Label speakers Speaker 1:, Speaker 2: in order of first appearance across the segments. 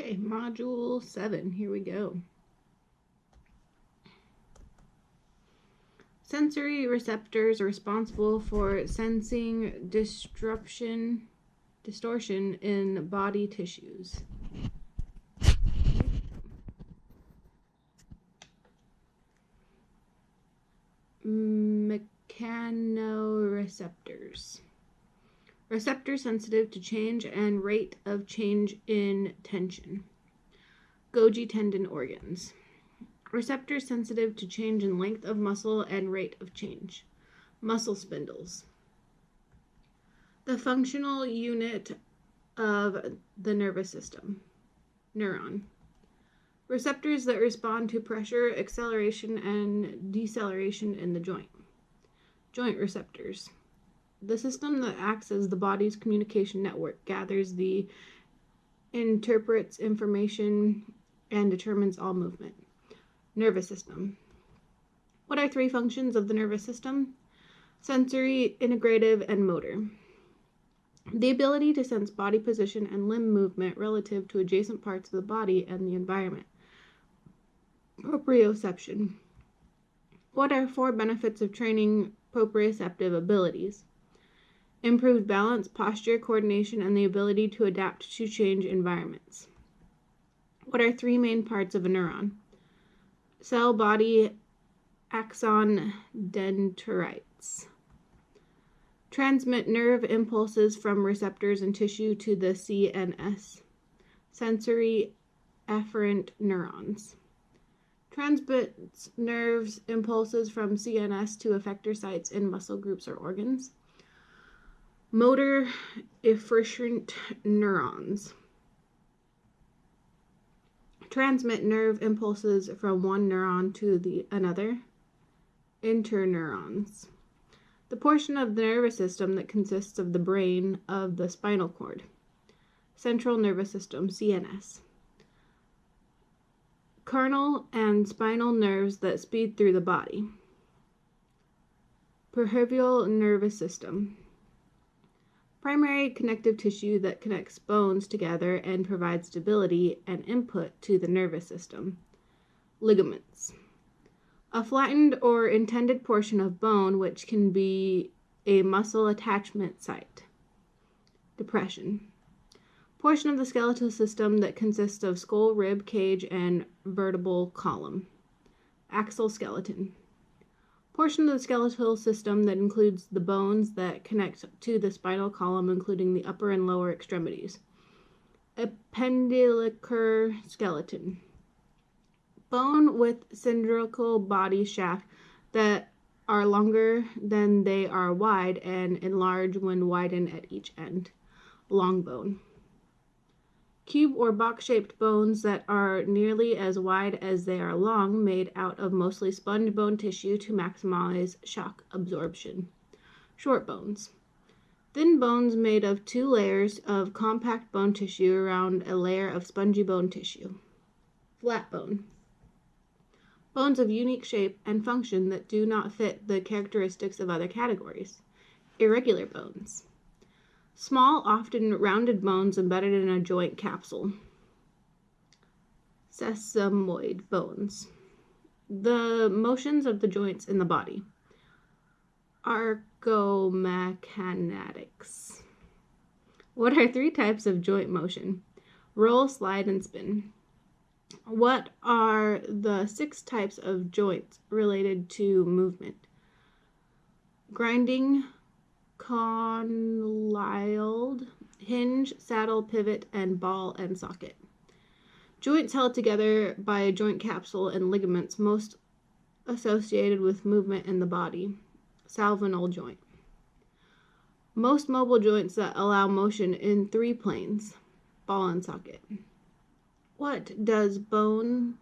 Speaker 1: Okay, Module 7, here we go. Sensory receptors are responsible for sensing distortion in body tissues. Mechanoreceptors. Receptors sensitive to change and rate of change in tension. Golgi tendon organs. Receptors sensitive to change in length of muscle and rate of change. Muscle spindles. The functional unit of the nervous system. Neuron. Receptors that respond to pressure, acceleration, and deceleration in the joint. Joint receptors. The system that acts as the body's communication network, gathers interprets information, and determines all movement. Nervous system. What are three functions of the nervous system? Sensory, integrative, and motor. The ability to sense body position and limb movement relative to adjacent parts of the body and the environment. Proprioception. What are four benefits of training proprioceptive abilities? Improved balance, posture, coordination, and the ability to adapt to change environments. What are three main parts of a neuron? Cell, body, axon, dendrites. Transmit nerve impulses from receptors and tissue to the CNS. Sensory afferent neurons. Transmits nerves impulses from CNS to effector sites in muscle groups or organs. Motor efferent neurons. Transmit nerve impulses from one neuron to another. Interneurons. The portion of the nervous system that consists of the brain of the spinal cord. Central nervous system, CNS. Carnal and spinal nerves that speed through the body. Peripheral nervous system. Primary connective tissue that connects bones together and provides stability and input to the nervous system. Ligaments. A flattened or intended portion of bone which can be a muscle attachment site. Depression. Portion of the skeletal system that consists of skull, rib cage, and vertebral column. Axial skeleton. Portion of the skeletal system that includes the bones that connect to the spinal column, including the upper and lower extremities. Appendicular skeleton. Bone with cylindrical body shaft that are longer than they are wide and enlarge when widened at each end. Long bone. Cube or box-shaped bones that are nearly as wide as they are long, made out of mostly sponge bone tissue to maximize shock absorption. Short bones. Thin bones made of two layers of compact bone tissue around a layer of spongy bone tissue. Flat bone. Bones of unique shape and function that do not fit the characteristics of other categories. Irregular bones. Small, often rounded bones embedded in a joint capsule. Sesamoid bones. The motions of the joints in the body. Archomechanics. What are three types of joint motion? Roll, slide, and spin. What are the 6 types of joints related to movement? Grinding, condyled, hinge, saddle, pivot, and ball and socket. Joints held together by a joint capsule and ligaments most associated with movement in the body. Salvinal joint. Most mobile joints that allow motion in 3 planes. Ball and socket. What does bone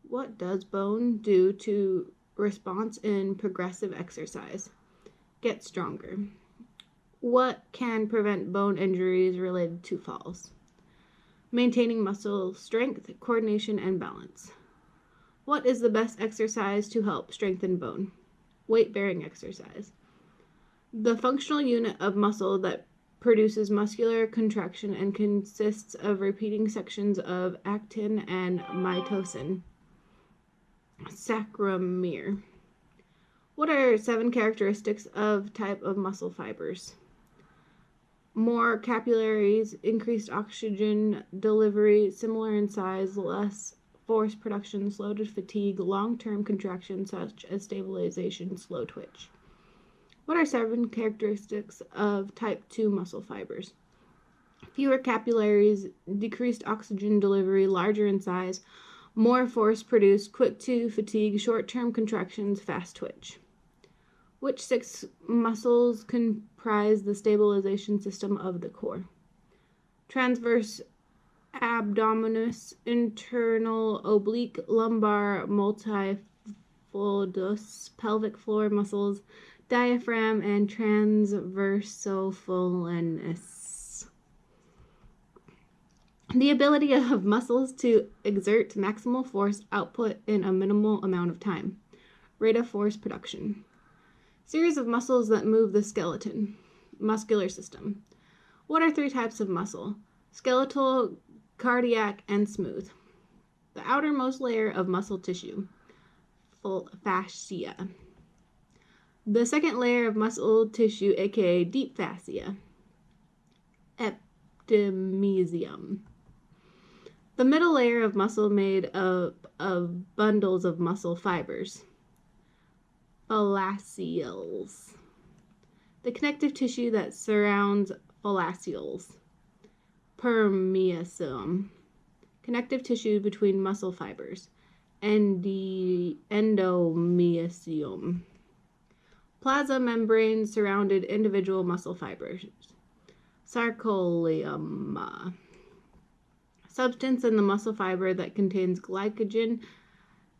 Speaker 1: do to response in progressive exercise? Get stronger. What can prevent bone injuries related to falls? Maintaining muscle strength, coordination, and balance. What is the best exercise to help strengthen bone? Weight-bearing exercise. The functional unit of muscle that produces muscular contraction and consists of repeating sections of actin and myosin. Sarcomere. What are 7 characteristics of type of muscle fibers? More capillaries, increased oxygen delivery, similar in size, less force production, slow to fatigue, long-term contraction such as stabilization, slow twitch. What are 7 characteristics of type 2 muscle fibers? Fewer capillaries, decreased oxygen delivery, larger in size, more force produced, quick to fatigue, short-term contractions, fast twitch. Which 6 muscles comprise the stabilization system of the core? Transverse abdominis, internal oblique, lumbar, multifidus, pelvic floor muscles, diaphragm, and transversophilus. The ability of muscles to exert maximal force output in a minimal amount of time. Rate of force production. Series of muscles that move the skeleton. Muscular system. What are 3 types of muscle? Skeletal, cardiac, and smooth. The outermost layer of muscle tissue. Fascia. The second layer of muscle tissue, aka deep fascia. Epimysium. The middle layer of muscle made up of bundles of muscle fibers. Fascioles. The connective tissue that surrounds fascioles. Permeosome. Connective tissue between muscle fibers. Endomysium. Plasma membrane surrounded individual muscle fibers. Sarcolemma. Substance in the muscle fiber that contains glycogen,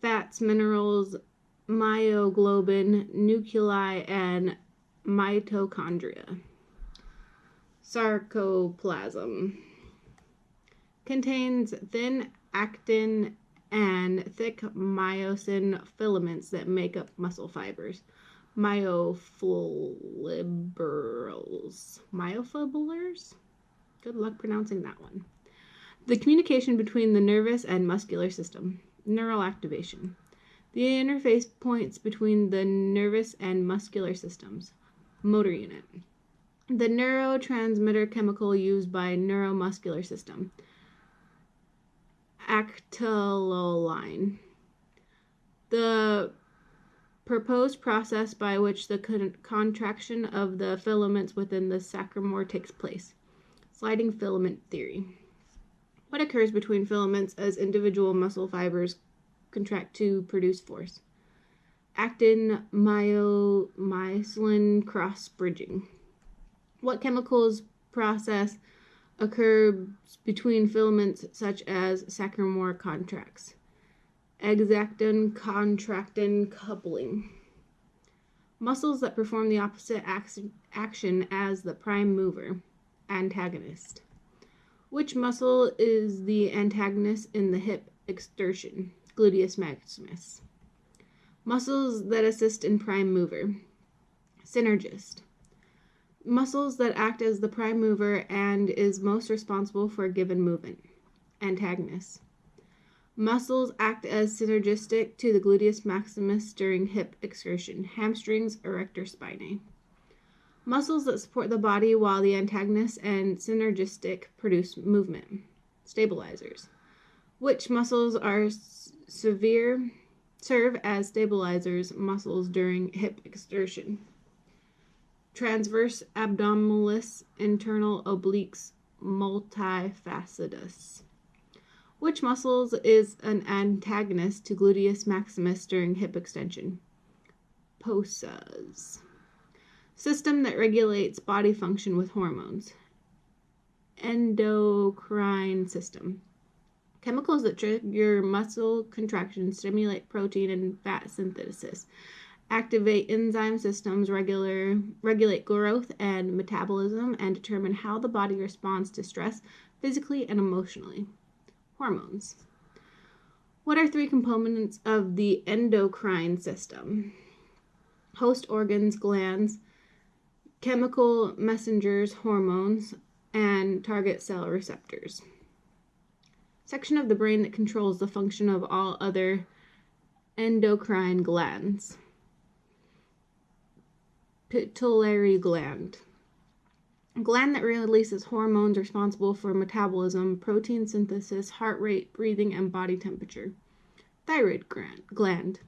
Speaker 1: fats, minerals, myoglobin, nuclei, and mitochondria. Sarcoplasm. Contains thin actin and thick myosin filaments that make up muscle fibers. Myofibrils. Myofibrils? Good luck pronouncing that one. The communication between the nervous and muscular system. Neural activation. The interface points between the nervous and muscular systems. Motor unit. The neurotransmitter chemical used by neuromuscular system. Acetylcholine. The proposed process by which the contraction of the filaments within the sarcomere takes place. Sliding filament theory. What occurs between filaments as individual muscle fibers contract to produce force? Actin myosin cross bridging. What chemicals process occurs between filaments such as sarcomere contracts? Exactin contractin coupling. Muscles that perform the opposite action as the prime mover. Antagonist. Which muscle is the antagonist in the hip extension? Gluteus maximus. Muscles that assist in prime mover. Synergist. Muscles that act as the prime mover and is most responsible for a given movement. Antagonist. Muscles act as synergistic to the gluteus maximus during hip exertion. Hamstrings, erector spinae. Muscles that support the body while the antagonist and synergistic produce movement. Stabilizers. Which muscles are serve as stabilizers muscles during hip exertion? Transverse abdominis, internal obliques, multifidus. Which muscles is an antagonist to gluteus maximus during hip extension? Psoas. System that regulates body function with hormones. Endocrine system. Chemicals that trigger muscle contraction, stimulate protein and fat synthesis, activate enzyme systems, regulate growth and metabolism, and determine how the body responds to stress physically and emotionally. Hormones. What are 3 components of the endocrine system? Host organs, glands, chemical messengers, hormones, and target cell receptors. Section of the brain that controls the function of all other endocrine glands. Pituitary gland. A gland that releases hormones responsible for metabolism, protein synthesis, heart rate, breathing, and body temperature. Thyroid gland.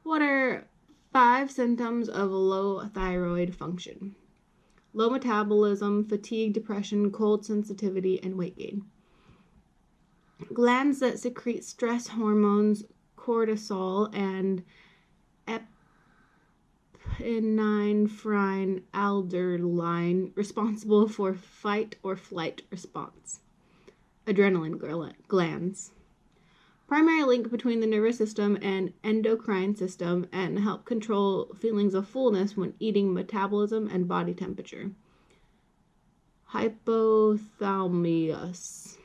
Speaker 1: What are 5 symptoms of low thyroid function? Low metabolism, fatigue, depression, cold sensitivity, and weight gain. Glands that secrete stress hormones, cortisol, and epinephrine aldosterone, responsible for fight or flight response. Adrenaline glands. Primary link between the nervous system and endocrine system and help control feelings of fullness when eating, metabolism, and body temperature. Hypothalamus.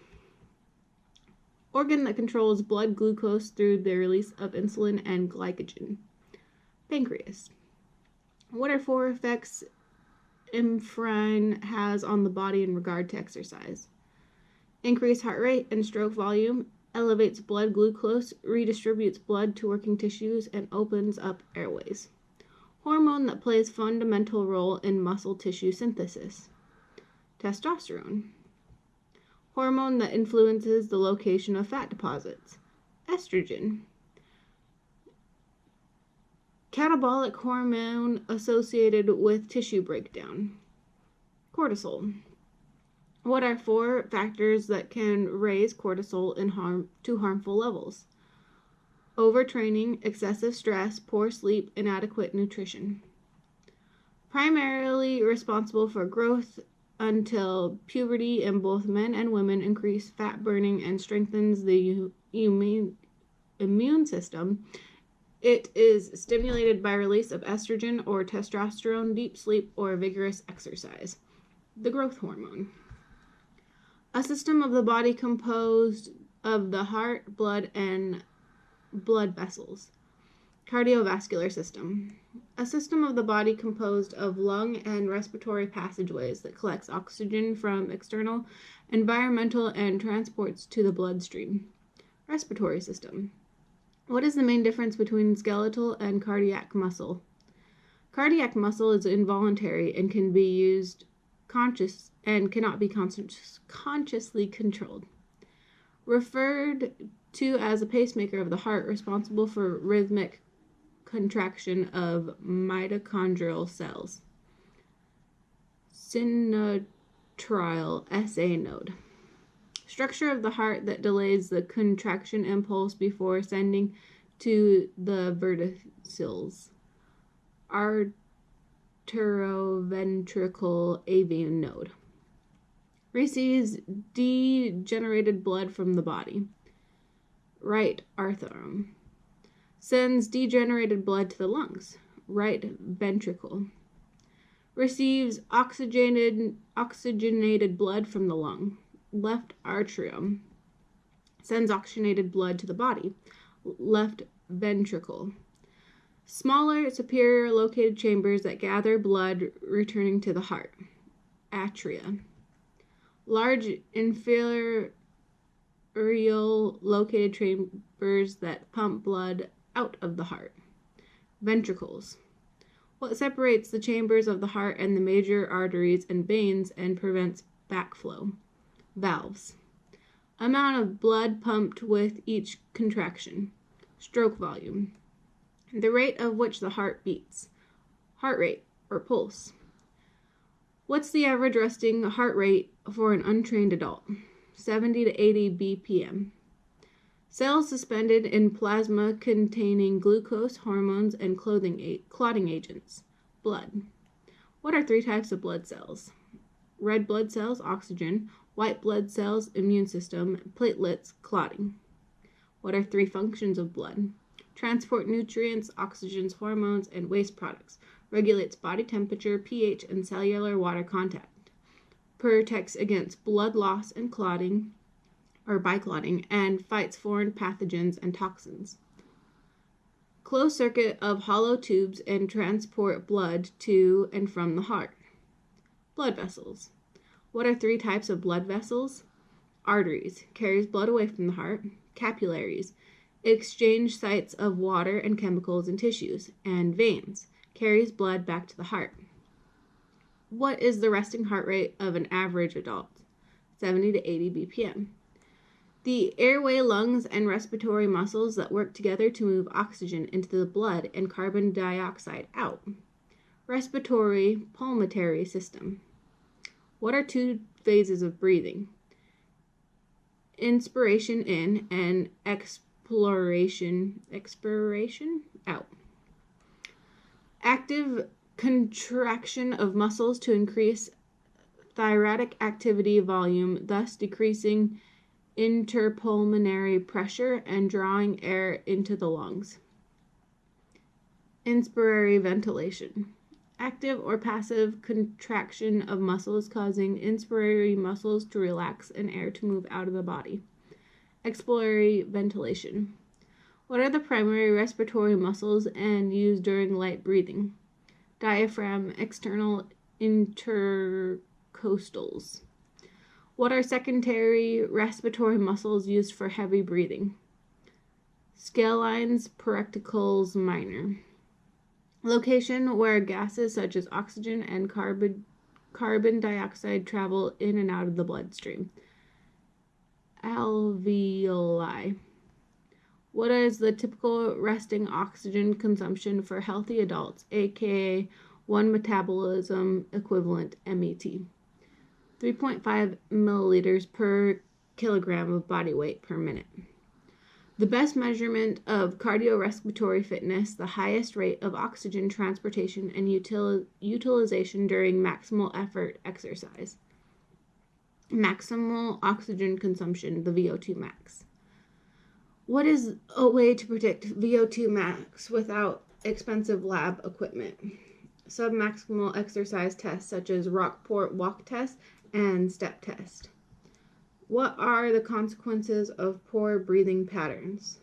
Speaker 1: Organ that controls blood glucose through the release of insulin and glycogen. Pancreas. What are 4 effects endocrine has on the body in regard to exercise? Increase heart rate and stroke volume, elevates blood glucose, redistributes blood to working tissues, and opens up airways. Hormone that plays fundamental role in muscle tissue synthesis. Testosterone. Hormone that influences the location of fat deposits. Estrogen. Catabolic hormone associated with tissue breakdown. Cortisol. What are 4 factors that can raise cortisol to harmful levels? Overtraining, excessive stress, poor sleep, inadequate nutrition. Primarily responsible for growth until puberty in both men and women, increase fat burning, and strengthens the immune system. It is stimulated by release of estrogen or testosterone, deep sleep, or vigorous exercise. The growth hormone. A system of the body composed of the heart, blood, and blood vessels. Cardiovascular system. A system of the body composed of lung and respiratory passageways that collects oxygen from external environmental and transports to the bloodstream. Respiratory system. What is the main difference between skeletal and cardiac muscle? Cardiac muscle is involuntary and can be used conscious and cannot be consciously controlled. Referred to as a pacemaker of the heart, responsible for rhythmic contraction of mitochondrial cells. Synotryl SA node. Structure of the heart that delays the contraction impulse before sending to the verticils. Arterioventricular AV node. Receives degenerated blood from the body. Right artery. Sends degenerated blood to the lungs. Right ventricle. Receives oxygenated blood from the lung. Left atrium. Sends oxygenated blood to the body. Left ventricle. Smaller, superior located chambers that gather blood returning to the heart. Atria. Large inferior located chambers that pump blood out of the heart. Ventricles. What separates the chambers of the heart and the major arteries and veins and prevents backflow. Valves. Amount of blood pumped with each contraction. Stroke volume. The rate of which the heart beats. Heart rate or pulse. What's the average resting heart rate for an untrained adult? 70 to 80 BPM. Cells suspended in plasma containing glucose, hormones, and clotting agents. Blood. What are 3 types of blood cells? Red blood cells, oxygen. White blood cells, immune system. Platelets, clotting. What are 3 functions of blood? Transport nutrients, oxygens, hormones, and waste products. Regulates body temperature, pH, and cellular water contact. Protects against blood loss and clotting, or by clotting, and fights foreign pathogens and toxins. closed circuit of hollow tubes and transport blood to and from the heart. Blood vessels. What are 3 types of blood vessels? Arteries, carries blood away from the heart. Capillaries, exchange sites of water and chemicals in tissues. And veins, carries blood back to the heart. What is the resting heart rate of an average adult? 70 to 80 BPM. The airway, lungs, and respiratory muscles that work together to move oxygen into the blood and carbon dioxide out. Respiratory pulmonary system. What are 2 phases of breathing? Inspiration in and expiration out. Active contraction of muscles to increase thyroid activity volume, thus decreasing interpulmonary pressure and drawing air into the lungs. Inspiratory ventilation. Active or passive contraction of muscles causing inspiratory muscles to relax and air to move out of the body. Expiratory ventilation. What are the primary respiratory muscles and used during light breathing? Diaphragm, external intercostals. What are secondary respiratory muscles used for heavy breathing? Scalenes, perectacles minor. Location where gases such as oxygen and carbon dioxide travel in and out of the bloodstream. Alveoli. What is the typical resting oxygen consumption for healthy adults, aka 1 metabolism equivalent MET? 3.5 milliliters per kilogram of body weight per minute. The best measurement of cardiorespiratory fitness, the highest rate of oxygen transportation and utilization during maximal effort exercise. Maximal oxygen consumption, the VO2 max. What is a way to predict VO2 max without expensive lab equipment? Submaximal exercise tests such as Rockport walk test and step test. What are the consequences of poor breathing patterns?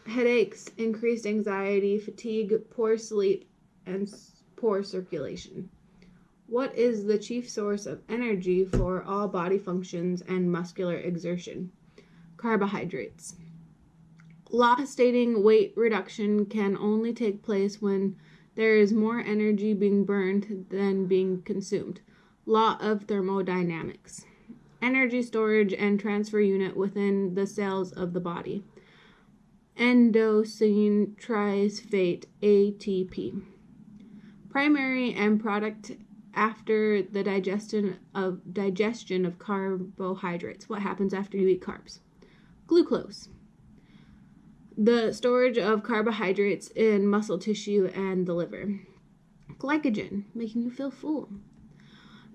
Speaker 1: Headaches, increased anxiety, fatigue, poor sleep, and poor circulation. What is the chief source of energy for all body functions and muscular exertion? Carbohydrates. Law stating weight reduction can only take place when there is more energy being burned than being consumed. Law of thermodynamics. Energy storage and transfer unit within the cells of the body. Endocrine triphosphate ATP. Primary end product after the digestion of carbohydrates. What happens after you eat carbs? Glucose. The storage of carbohydrates in muscle tissue and the liver. Glycogen, making you feel full.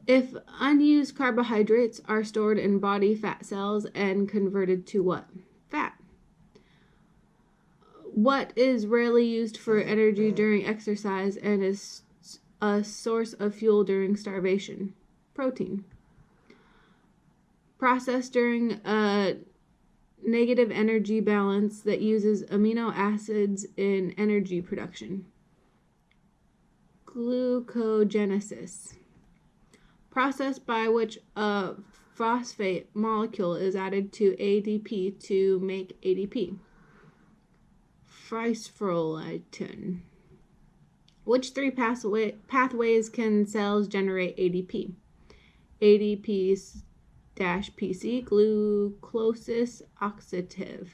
Speaker 1: If unused carbohydrates are stored in body fat cells and converted to what? Fat. What is rarely used for energy during exercise and is a source of fuel during starvation? Protein. Processed during a negative energy balance that uses amino acids in energy production. Glucogenesis. Process by which a phosphate molecule is added to ADP to make ADP. Phosphorylation. Which 3 pathways can cells generate ADP? ADP-PC, glucosis oxidative.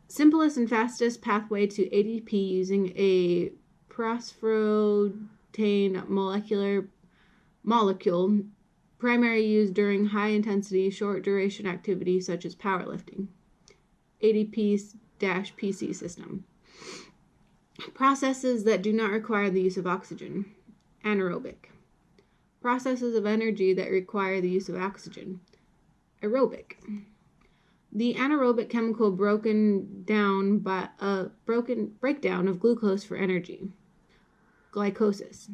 Speaker 1: Simplest and fastest pathway to ADP using a phosphorylation molecule, primary used during high intensity, short duration activity such as powerlifting. ADP-PC system. Processes that do not require the use of oxygen. Anaerobic. Processes of energy that require the use of oxygen. Aerobic. The anaerobic chemical breakdown of glucose for energy. Glycolysis.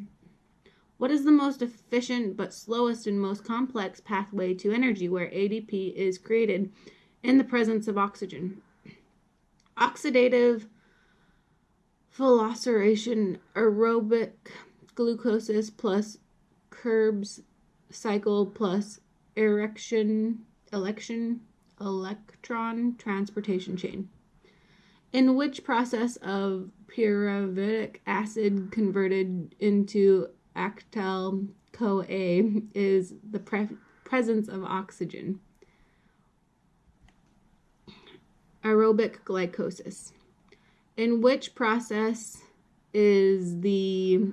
Speaker 1: What is the most efficient but slowest and most complex pathway to energy where ADP is created in the presence of oxygen. Oxidative phosphorylation, aerobic glucosis plus Krebs cycle plus electron transportation chain, in which process of pyruvic acid converted into acetyl-CoA is the presence of oxygen. Aerobic glycosis, in which process is the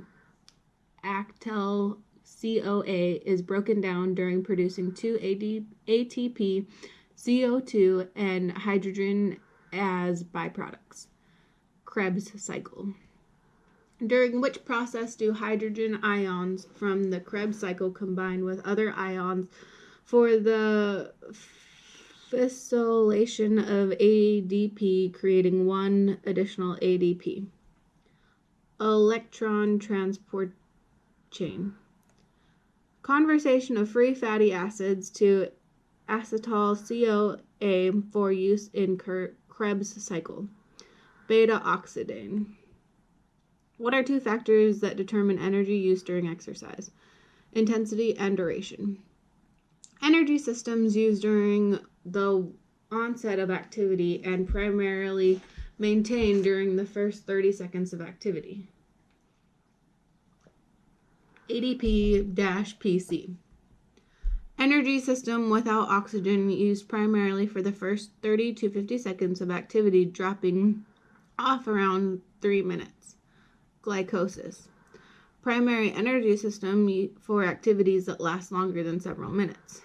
Speaker 1: acetyl-CoA is broken down during producing 2 ATP, CO2, and hydrogen as byproducts. Krebs cycle, during which process do hydrogen ions from the Krebs cycle combine with other ions for the phosphorylation of ADP, creating one additional ADP. Electron transport chain. Conversion of free fatty acids to acetyl-CoA for use in Krebs cycle. Beta-oxidane. What are 2 factors that determine energy use during exercise? Intensity and duration. Energy systems used during the onset of activity and primarily maintained during the first 30 seconds of activity. ADP-PC. Energy system without oxygen used primarily for the first 30 to 50 seconds of activity, dropping off around 3 minutes. Glycosis. Primary energy system for activities that last longer than several minutes.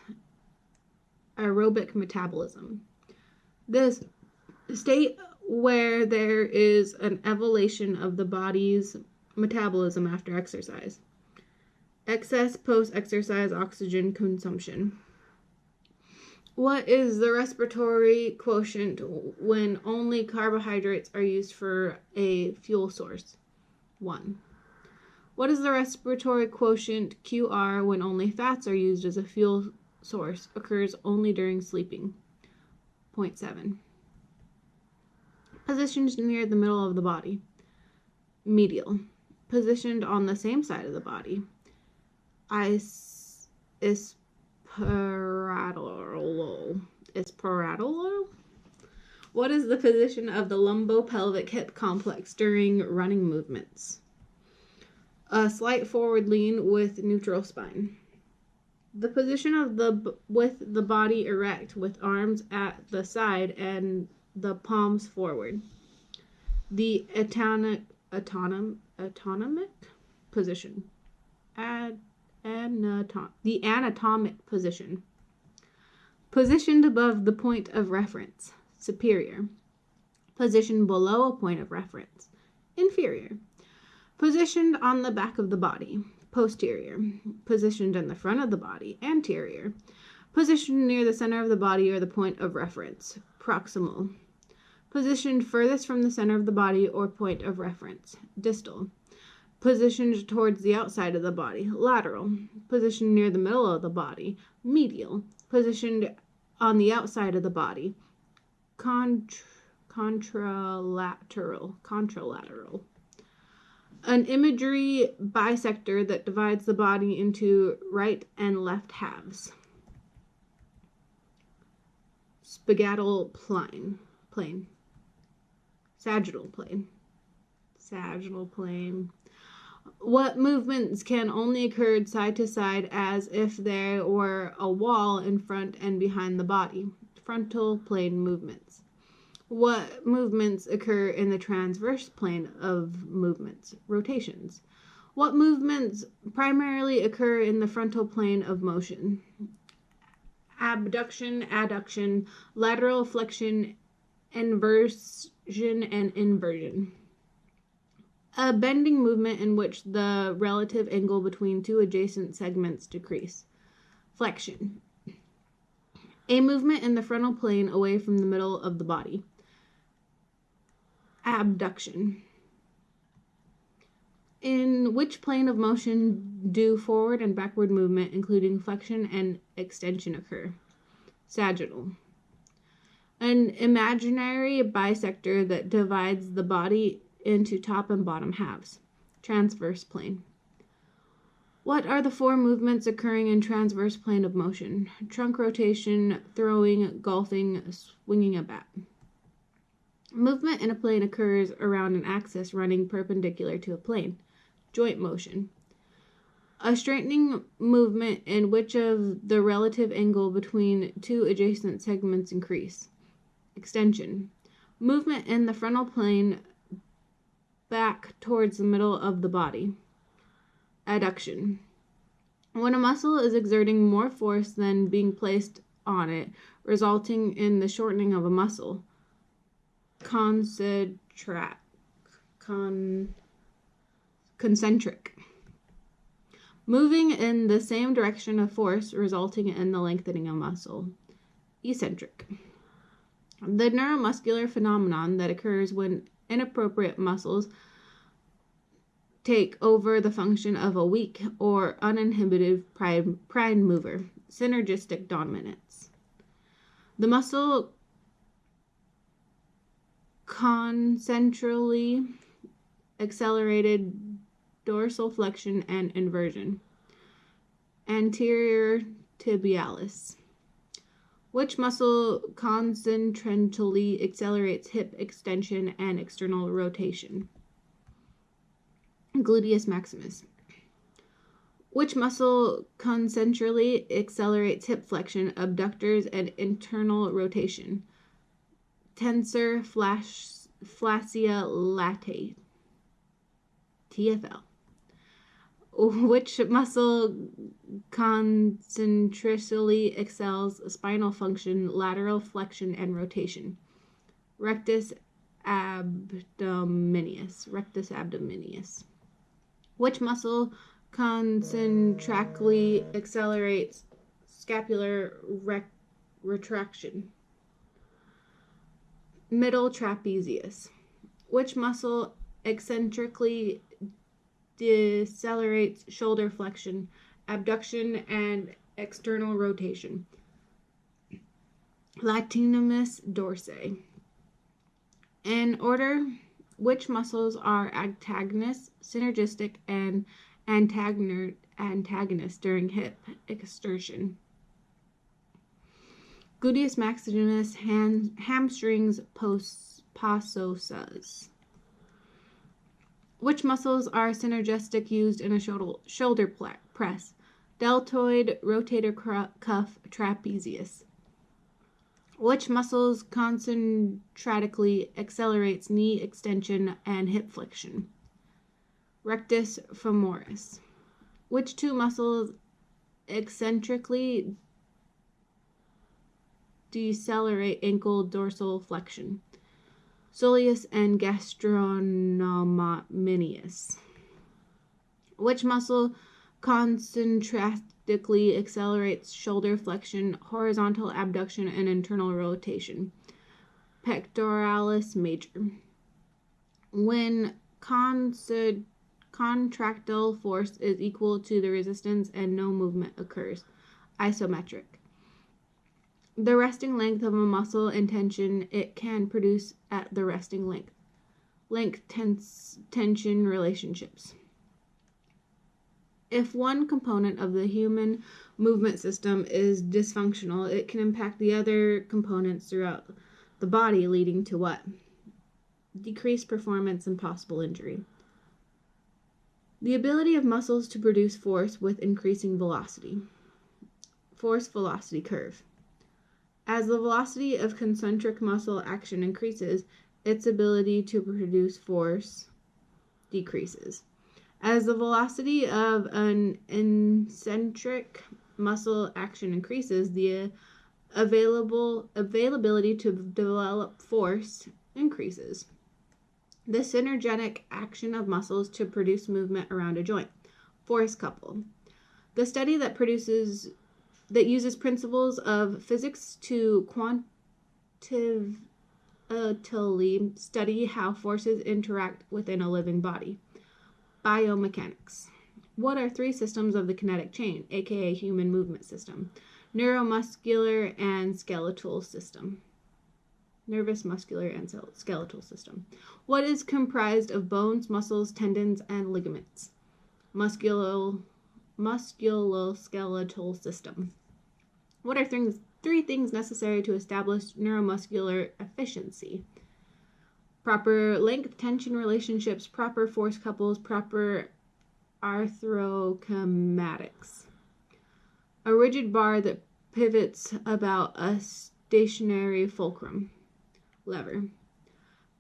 Speaker 1: Aerobic metabolism. This state where there is an elevation of the body's metabolism after exercise. Excess post-exercise oxygen consumption. What is the respiratory quotient when only carbohydrates are used for a fuel source? 1. What is the respiratory quotient QR when only fats are used as a fuel source? Occurs only during sleeping. 0.7. Positioned near the middle of the body. Medial. Positioned on the same side of the body. Isparallel. What is the position of the lumbopelvic hip complex during running movements? A slight forward lean with neutral spine. The position of with the body erect with arms at the side and the palms forward. The anatomic position. The anatomic position. Positioned above the point of reference. Superior. Positioned below a point of reference. Inferior. Positioned on the back of the body. Posterior. Positioned in the front of the body. Anterior. Positioned near the center of the body or the point of reference. Proximal. Positioned furthest from the center of the body or point of reference. Distal. Positioned towards the outside of the body. Lateral. Positioned near the middle of the body. Medial. Positioned on the outside of the body. Contralateral. An imagery bisector that divides the body into right and left halves. Sagittal plane. What movements can only occur side to side as if there were a wall in front and behind the body? Frontal plane movements. What movements occur in the transverse plane of movements? Rotations. What movements primarily occur in the frontal plane of motion? Abduction, adduction, lateral flexion, inversion, and inversion. A bending movement in which the relative angle between 2 adjacent segments decrease. Flexion. A movement in the frontal plane away from the middle of the body. Abduction. In which plane of motion do forward and backward movement, including flexion and extension, occur? Sagittal. An imaginary bisector that divides the body into top and bottom halves. Transverse plane. What are the four movements occurring in transverse plane of motion? Trunk rotation, throwing, golfing, swinging a bat. Movement in a plane occurs around an axis running perpendicular to a plane. Joint motion. A straightening movement in which of the relative angle between two adjacent segments increase. Extension. Movement in the frontal plane back towards the middle of the body. Adduction. When a muscle is exerting more force than being placed on it, resulting in the shortening of a muscle. Concentric. Moving in the same direction of force, resulting in the lengthening of muscle. Eccentric. The neuromuscular phenomenon that occurs when inappropriate muscles take over the function of a weak or uninhibited prime mover. Synergistic dominance. The muscle concentrically accelerated dorsal flexion and inversion. Anterior tibialis. Which muscle concentrically accelerates hip extension and external rotation? Gluteus maximus. Which muscle concentrically accelerates hip flexion, abductors, and internal rotation? Tensor fascia latae. TFL. Which muscle concentrically excels spinal function, lateral flexion, and rotation? Rectus abdominis. Which muscle concentrically accelerates scapular retraction? Middle trapezius. Which muscle eccentrically decelerates shoulder flexion, abduction, and external rotation? Latissimus dorsi. In order, which muscles are antagonists, synergistic, and antagonists during hip extension? Gluteus maximus, hamstrings, possos. Which muscles are synergistic used in a shoulder press? Deltoid, rotator cuff, trapezius. Which muscles concentrically accelerates knee extension and hip flexion? Rectus femoris. Which two muscles eccentrically decelerate ankle dorsal flexion? Soleus and gastrocnemius. Which muscle concentrically accelerates shoulder flexion, horizontal abduction, and internal rotation? Pectoralis major. When contractile force is equal to the resistance and no movement occurs. Isometric. The resting length of a muscle and tension it can produce at the resting length. Length-tension relationships. If one component of the human movement system is dysfunctional, it can impact the other components throughout the body, leading to what? Decreased performance and possible injury. The ability of muscles to produce force with increasing velocity. Force-velocity curve. As the velocity of concentric muscle action increases, its ability to produce force decreases. As the velocity of an eccentric muscle action increases, the availability to develop force increases. The synergetic action of muscles to produce movement around a joint. Force couple. The study that uses principles of physics to quantitatively study how forces interact within a living body. Biomechanics. What are three systems of the kinetic chain, aka human movement system? Neuromuscular and skeletal system. nervous, muscular, and skeletal system. What is comprised of bones, muscles, tendons, and ligaments? Musculoskeletal system. What are three things necessary to establish neuromuscular efficiency? Proper length tension relationships, proper force couples, proper arthrokinetics. A rigid bar that pivots about a stationary fulcrum. Lever.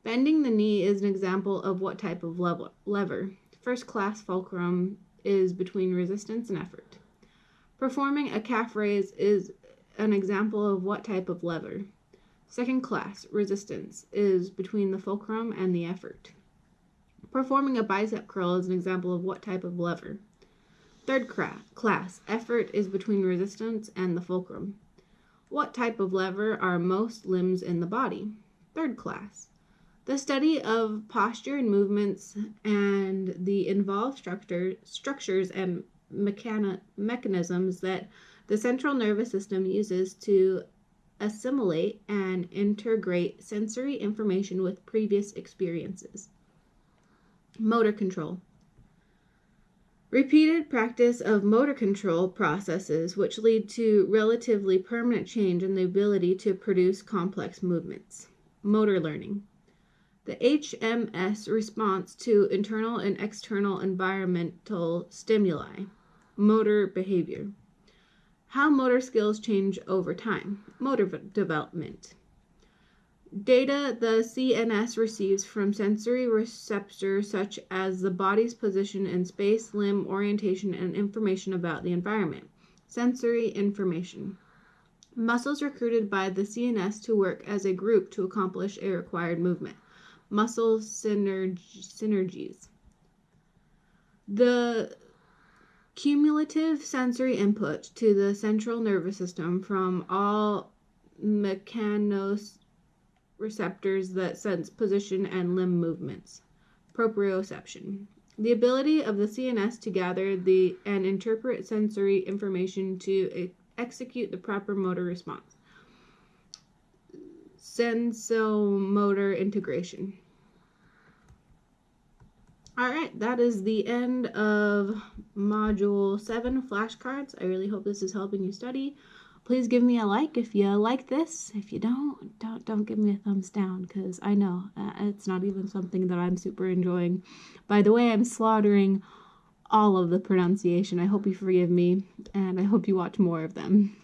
Speaker 1: Bending the knee is an example of what type of lever? First class fulcrum is between resistance and effort. Performing a calf raise is an example of what type of lever? Second class resistance is between the fulcrum and the effort. Performing a bicep curl is an example of what type of lever? Third class effort is between resistance and the fulcrum. What type of lever are most limbs in the body? Third class. The study of posture and movements and the involved structures and mechanisms that the central nervous system uses to assimilate and integrate sensory information with previous experiences. Motor control. Repeated practice of motor control processes which lead to relatively permanent change in the ability to produce complex movements. Motor learning. The HMS response to internal and external environmental stimuli. Motor behavior. How motor skills change over time. Motor development. Data the CNS receives from sensory receptors such as the body's position in space, limb orientation, and information about the environment. Sensory information. Muscles recruited by the CNS to work as a group to accomplish a required movement. Muscle synergies. The cumulative sensory input to the central nervous system from all mechanoreceptors that sense position and limb movements. Proprioception. The ability of the CNS to gather and interpret sensory information to execute the proper motor response. Sensomotor integration. All right, that is the end of Module 7 flashcards. I really hope this is helping you study. Please give me a like if you like this. If you don't give me a thumbs down, because I know it's not even something that I'm super enjoying. By the way, I'm slaughtering all of the pronunciation. I hope you forgive me, and I hope you watch more of them.